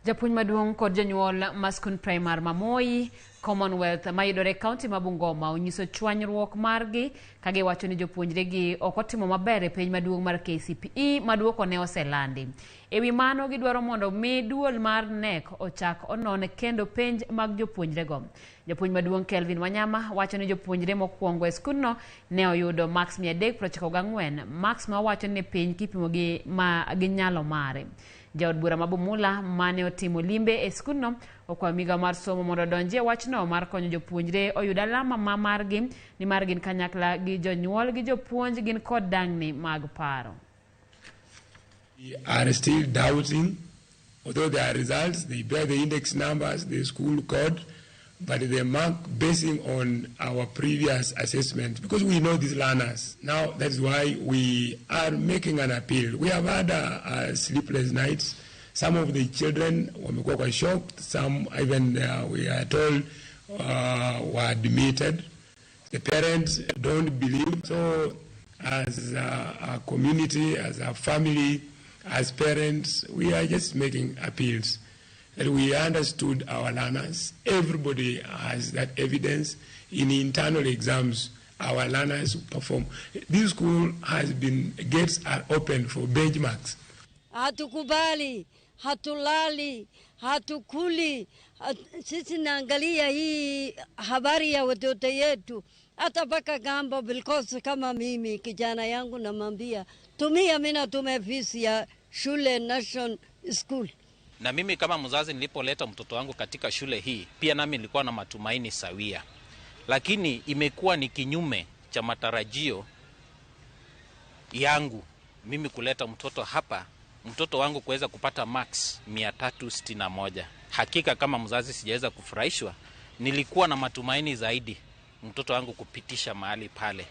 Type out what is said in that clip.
Japuonj maduong' kod jonyuol ma Sikund primar Ramogi Commonwealth mayudore kaunti ma Bungoma onyiso chwanyruok margi ka giwacho ni jopuonjregi ok otimo maber e penj maduong' mar KCPE ma duoko ne oselandi. Ewi mano gidwaro mondo mi duol mar NEC ochak onon kendo penj mag jopuonjrego. Japuonj maduong' Kelvin Wanyama wacho ni jopuonjre mokwongo e skundno ne oyudo max 394, max ma wacho ni penj kipimo gi nyalo mare. Jaod bura ma Bumula mane otimo limbe e skundno okwayo migawo mar somo mondo odonjie wachno mar konyo jopuonjre oyud alama ma margi ni mar gin kanyakla gi jonyuol gi jopuonj gin kod dang'ni mag paro. We are still doubting, although there are results, they bear the index numbers, the school code, but they mark basing on our previous assessment, because we know these learners. Now, that's why we are making an appeal. We have had sleepless nights. Some of the children were shocked. Some even, we are told, were admitted. The parents don't believe. So, as a community, as a family, as parents, we are just making appeals. That we understood our learners. Everybody has that evidence. In internal exams, our learners perform. This school has been, gates are open for benchmarks. Hatukubali, hatulali, hatukuli. Sisi naangalia hii habari ya watoto yetu. Hata paka gambo bilkosi kama mimi kijana yangu namwambia tumia mina tume fees ya shule National School. Na mimi kama mzazi nilipoleta mtoto wangu katika shule hii, pia nami nilikuwa na matumaini sawia. Lakini imekuwa ni kinyume cha matarajio yangu mimi kuleta mtoto hapa, mtoto wangu kuweza kupata max 361. Hakika kama mzazi sijaweza kufurahishwa, nilikuwa na matumaini zaidi mtoto wangu kupitisha mahali pale.